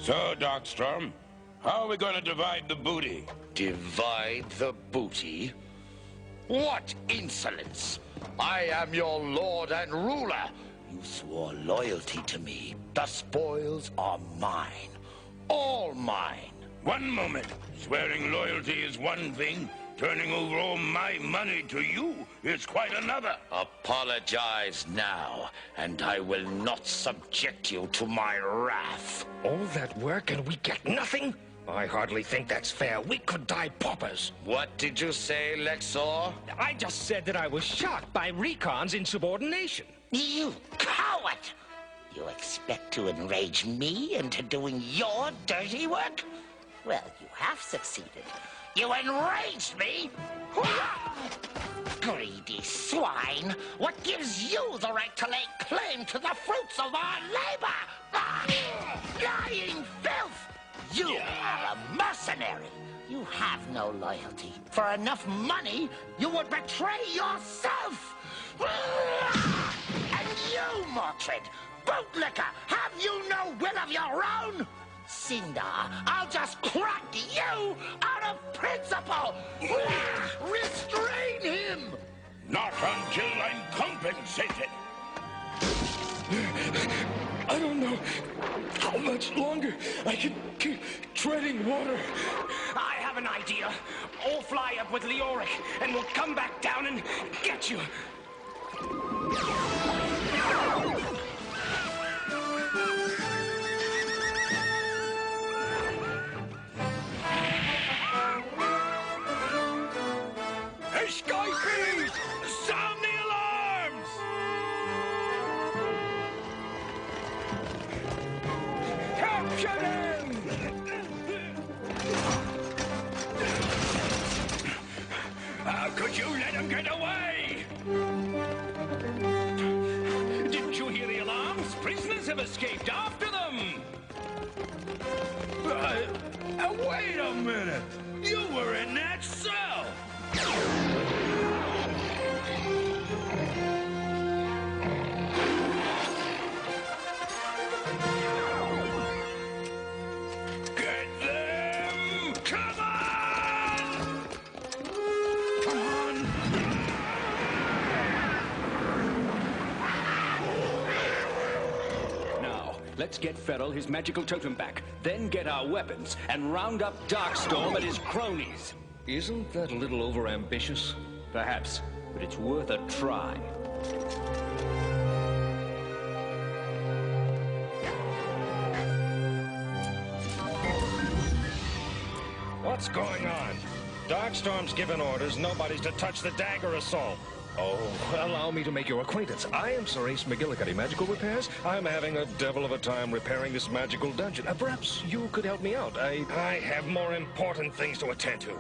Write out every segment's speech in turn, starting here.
So, Darkstorm, how are we going to divide the booty? Divide the booty? What insolence! I am your lord and ruler. You swore loyalty to me. The spoils are mine. All mine. One moment. Swearing loyalty is one thing. Turning over all my money to you is quite another. Apologize now, and I will not subject you to my wrath. All that work and we get nothing? I hardly think that's fair. We could die paupers. What did you say, Lexor? I just said that I was shocked by Recon's insubordination. You coward! You expect to enrage me into doing your dirty work? Well, you have succeeded. You enraged me! Greedy swine! What gives you the right to lay claim to the fruits of our labor? Lying filth! You are a mercenary. You have no loyalty. For enough money, you would betray yourself! And you, Mordred, bootlicker, have you no will of your own? Sindar, I'll just crack you out of principle! Restrain him! Not until I'm compensated. I don't know how much longer I can keep treading water. I have an idea. I'll fly up with Leoric, and we'll come back down and get you. Escapees! Sound the alarms! Capture them! How could you let them get away? Didn't you hear the alarms? Prisoners have escaped after them. Wait a minute! You were in that cell! Get them! Come on! Come on! Now, let's get Ferrell his magical totem back, then get our weapons and round up Darkstorm and his cronies. Isn't that a little overambitious? Perhaps, but it's worth a try. What's going on? Darkstorm's given orders nobody's to touch the dagger assault. Oh, allow me to make your acquaintance. I am Sir Ace McGillicuddy, Magical Repairs. I'm having a devil of a time repairing this magical dungeon. Perhaps you could help me out. I have more important things to attend to.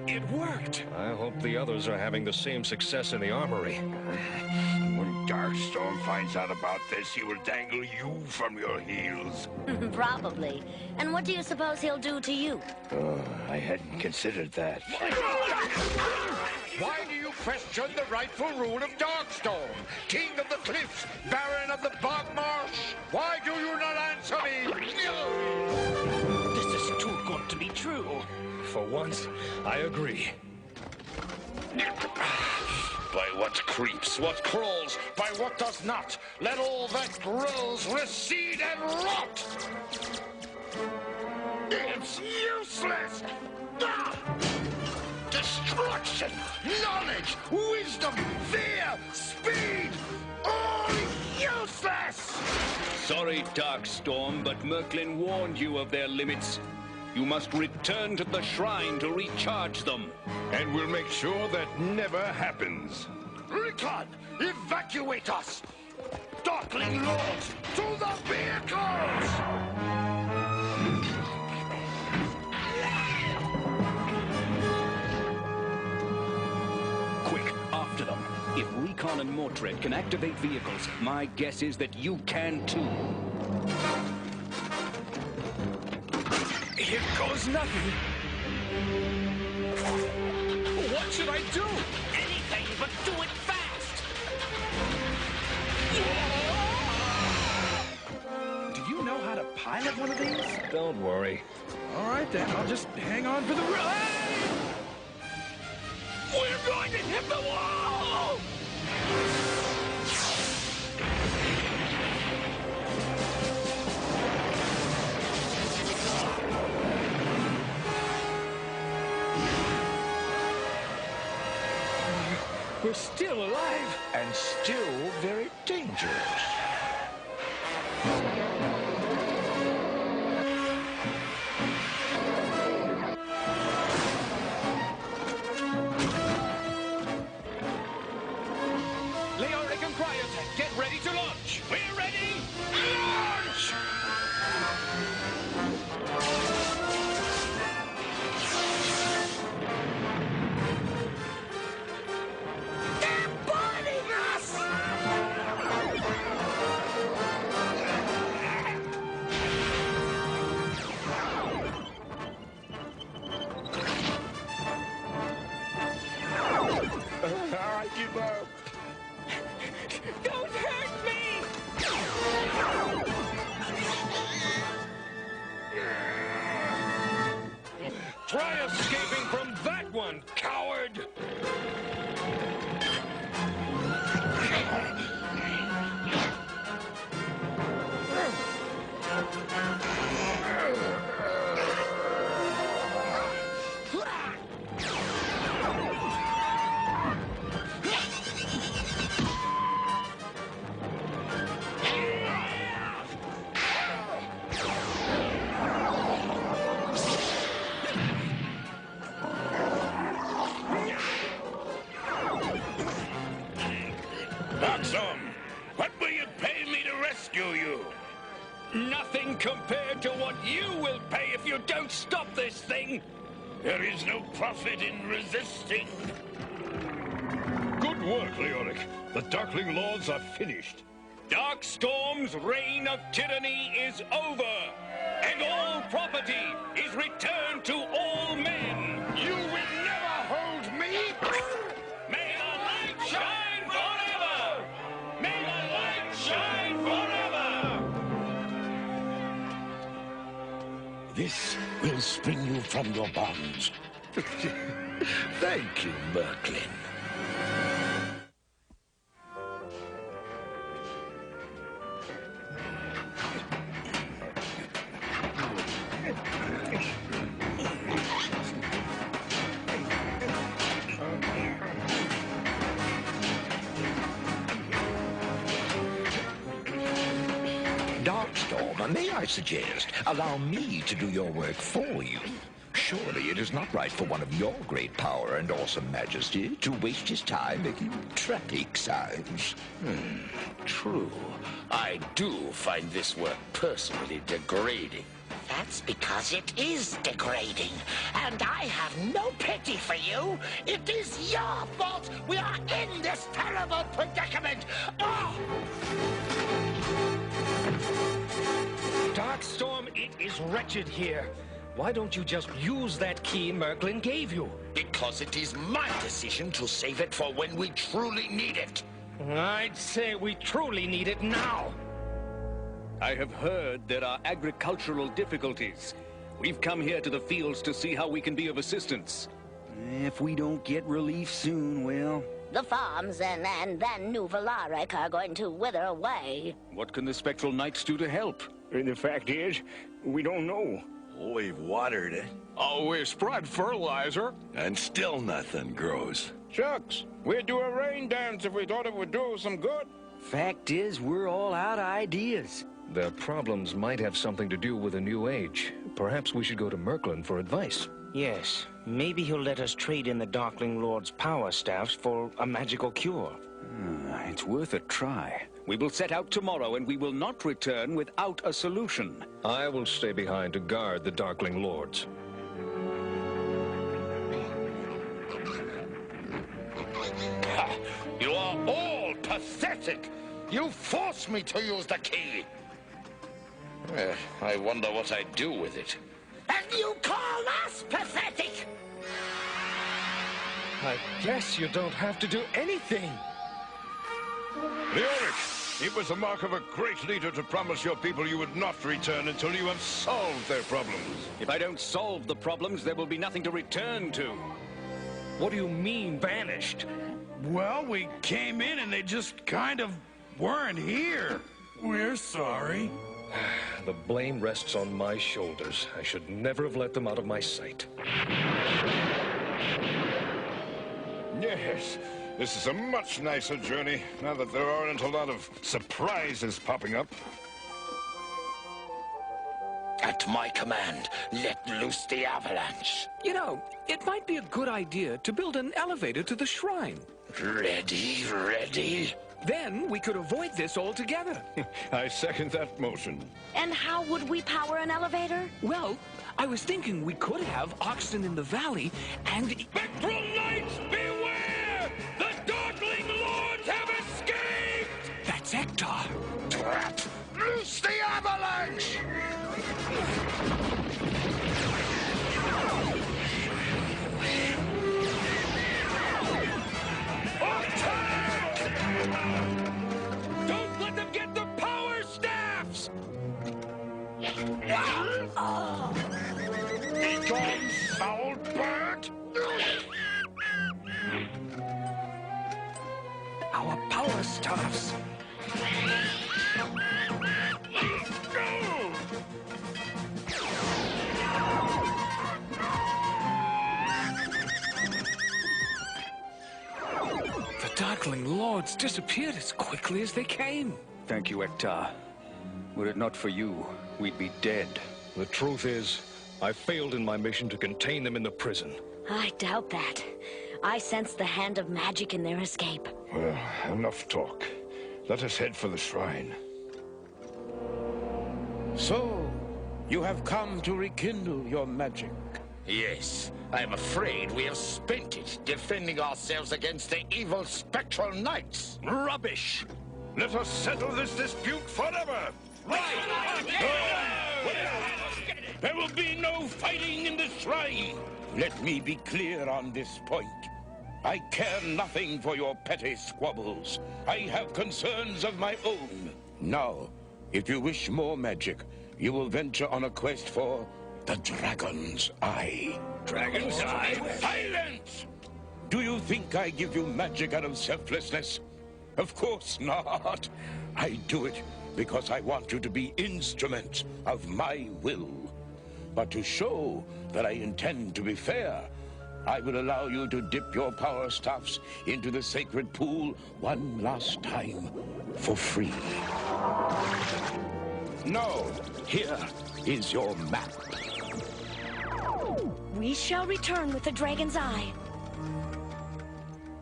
It worked! I hope the others are having the same success in the armory. When Darkstorm finds out about this, he will dangle you from your heels. Probably. And what do you suppose he'll do to you? Oh, I hadn't considered that. Why do you question the rightful rule of Darkstorm? King of the Cliffs, Baron of the Bog Marsh? Why do you not answer me? This is too good to be true. For once, I agree. By what creeps, what crawls, by what does not, let all that grows recede and rot! It's useless! Destruction, knowledge, wisdom, fear, speed, all useless! Sorry, Darkstorm, but Merklin warned you of their limits. You must return to the shrine to recharge them. And we'll make sure that never happens. Recon, evacuate us! Darkling Lords, to the vehicles! Quick, after them. If Recon and Mordred can activate vehicles, my guess is that you can too. Here goes nothing. What should I do? Anything but do it fast! Don't worry. All right, then. I'll just hang on for the ride. We're going to hit the wall! We're still alive. And still very dangerous. Leoric and Cryotech, get ready to launch. We're ready! Launch! They're boarding us! I give up. Don't hurt me! Try escaping from that one, coward! Darkstorm, what will you pay me to rescue you? Nothing compared to what you will pay if you don't stop this thing! There is no profit in resisting. Good work, Leoric. The Darkling Lords are finished. Darkstorm's reign of tyranny is over, and all property is returned to all men. You will never hold me! May the light shine forever! May the light shine forever! This will spring you from your bonds. Thank you, Merklin. Darkstorm, may I suggest, allow me to do your work for you. Surely it is not right for one of your great power and awesome majesty to waste his time making traffic signs. True. I do find this work personally degrading. That's because it is degrading. And I have no pity for you. It is your fault we are in this terrible predicament. Oh! Darkstorm, it is wretched here. Why don't you just use that key Merklin gave you? Because it is my decision to save it for when we truly need it. I'd say we truly need it now. I have heard there are agricultural difficulties. We've come here to the fields to see how we can be of assistance. If we don't get relief soon, well... The farms and then New Visionaries are going to wither away. What can the Spectral Knights do to help? The fact is, we don't know. We've watered it, Oh, we spread fertilizer. and still nothing grows. Shucks, we'd do a rain dance if we thought it would do us some good. Fact is, we're all out of ideas. Their problems might have something to do with a new age. Perhaps we should go to Merklin for advice. Yes, maybe he'll let us trade in the Darkling Lord's power staffs for a magical cure. It's worth a try. We will set out tomorrow, and we will not return without a solution. I will stay behind to guard the Darkling Lords. You are all pathetic. You forced me to use the key. I wonder what I'd do with it. And you call us pathetic? I guess you don't have to do anything. Leoric, It was the mark of a great leader to promise your people you would not return until you have solved their problems. If I don't solve the problems, there will be nothing to return to. What do you mean, vanished? Well, we came in and they just kind of weren't here. We're sorry. The blame rests on my shoulders. I should never have let them out of my sight. Yes, this is a much nicer journey, now that there aren't a lot of surprises popping up. At my command, let loose the avalanche. You know, it might be a good idea to build an elevator to the shrine. Ready, ready. Then we could avoid this altogether. I second that motion. And how would we power an elevator? Well, I was thinking we could have oxen in the valley and... Spectral Knights, beware! The Darkling Lords have escaped! That's Hector. Drat! Loose the avalanche! Don't let them get the power staffs! Begone, foul bird! Our power staffs. The Darkling Lords disappeared as quickly as they came. Thank you, Hector. Were it not for you, we'd be dead. The truth is, I failed in my mission to contain them in the prison. I doubt that. I sense the hand of magic in their escape. Well, enough talk. Let us head for the shrine. So, you have come to rekindle your magic. Yes, I am afraid we have spent it defending ourselves against the evil spectral knights. Rubbish! Let us settle this dispute forever! There will be no fighting in the shrine! Let me be clear on this point. I care nothing for your petty squabbles. I have concerns of my own. Now, if you wish more magic, you will venture on a quest for the Dragon's Eye. Dragon's Eye? Silence! Do you think I give you magic out of selflessness? Of course not. I do it because I want you to be instruments of my will. But to show that I intend to be fair, I will allow you to dip your power staffs into the sacred pool one last time for free. Now, here is your map. We shall return with the Dragon's Eye.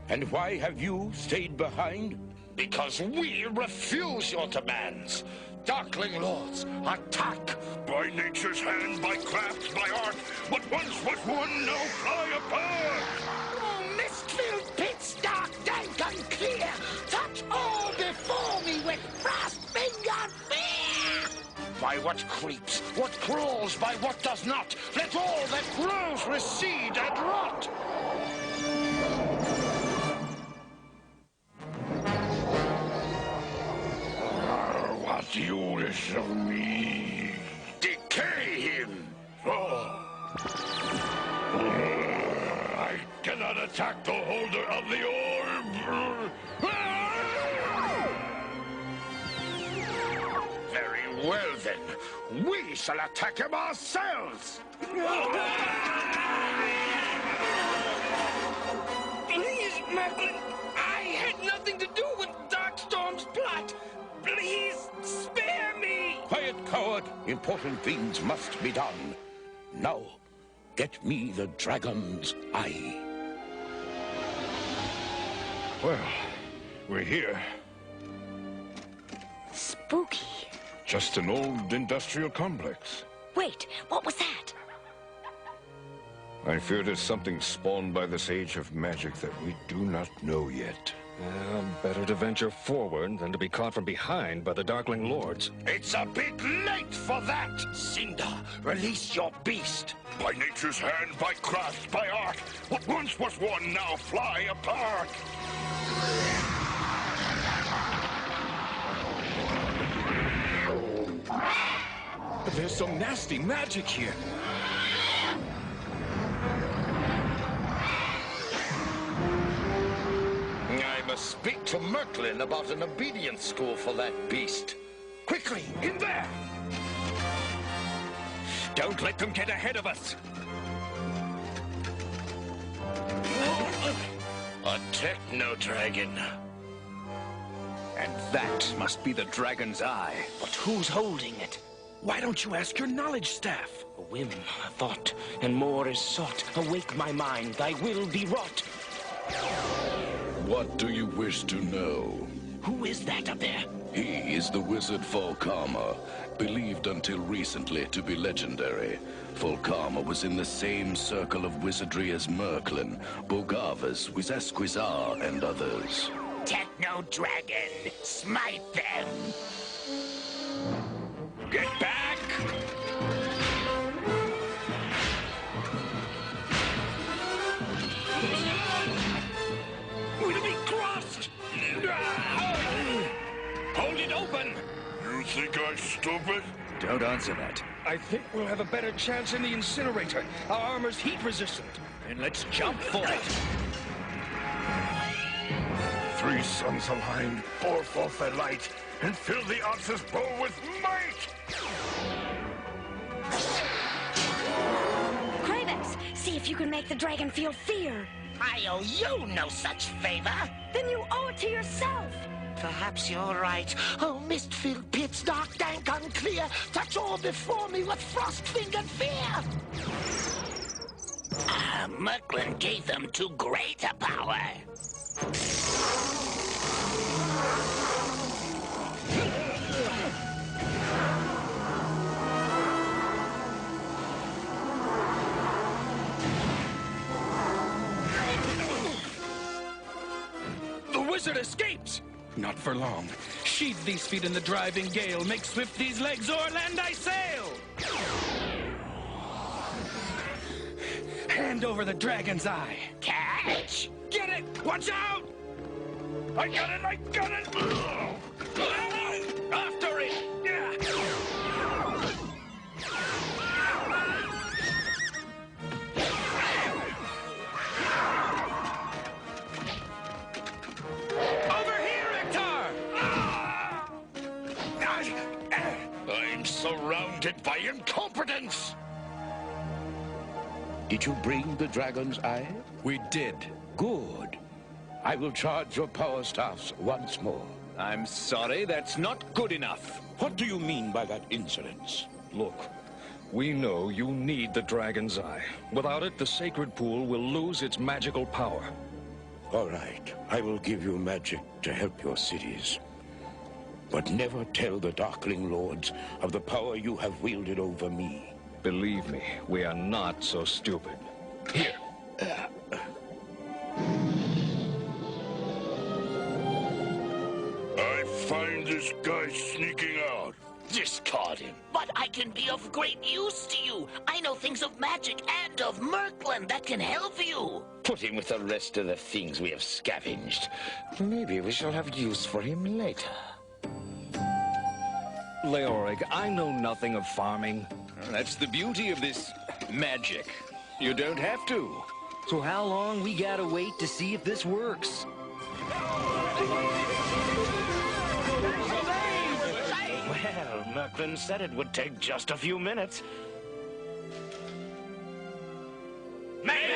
And why have you stayed behind? Because we refuse your demands. Darkling Lords, attack! By nature's hand, by craft, by art, what once was one now fly apart! Oh, mist-filled pits, dark, dank, unclear, touch all before me with frost-fingered fear! By what creeps, what crawls, by what does not, let all that grows recede and rot! What you wish of me? Decay him! I cannot attack the holder of the orb. Very well, then. We shall attack him ourselves! Please, Merlin, I had nothing to do with Darkstorm's plot. Please, spare me! Quiet, coward. Important things must be done. Now, get me the Dragon's Eye. Well, we're here. Spooky. Just an old industrial complex. Wait, what was that? I fear there's something spawned by this age of magic that we do not know yet. Better to venture forward than to be caught from behind by the Darkling Lords. It's a bit late for that! Cinder, release your beast! By nature's hand, by craft, by art, what once was one now fly apart. There's some nasty magic here. I must speak to Merklin about an obedience school for that beast. Quickly, in there! Don't let them get ahead of us! A techno-dragon. And that must be the dragon's eye. But who's holding it? Why don't you ask your knowledge staff? A whim, a thought, and more is sought. Awake my mind, thy will be wrought. What do you wish to know? Who is that up there? He is the wizard Volkama, believed until recently to be legendary. Volkama was in the same circle of wizardry as Merklin, Bogavas, Wizesquizar, and others. Techno-dragon, smite them! Get back! We'll be crossed! Hold it open! You think I'm stupid? Don't answer that. I think we'll have a better chance in the incinerator. Our armor's heat resistant. Then let's jump for it. 3 suns aligned, pour forth their light, and fill the Ox's bow with might! Kravex, see if you can make the dragon feel fear. I owe you no such favor. Then you owe it to yourself. Perhaps you're right. Oh, mist-filled pits, dark, dank, unclear, touch all before me with frost-fingered fear. Merklin gave them too great a power. The wizard escapes! Not for long. Sheathe these feet in the driving gale. Make swift these legs, o'er land I sail! Hand over the dragon's eye. Catch! Get it! Watch out! I got it! I got it! After it! Over here, Ektar! I'm surrounded by incompetence! Did you bring the dragon's eye? We did. Good. I will charge your power staffs once more. I'm sorry, that's not good enough. What do you mean by that insolence? Look, we know you need the dragon's eye. Without it, the sacred pool will lose its magical power. All right, I will give you magic to help your cities. But never tell the Darkling Lords of the power you have wielded over me. Believe me, we are not so stupid. Here. I find this guy sneaking out. Discard him. But I can be of great use to you. I know things of magic and of Merklin that can help you. Put him with the rest of the things we have scavenged. Maybe we shall have use for him later. Leoric, I know nothing of farming. That's the beauty of this magic. You don't have to. So how long we gotta wait to see if this works? Well, Merklin said it would take just a few minutes. May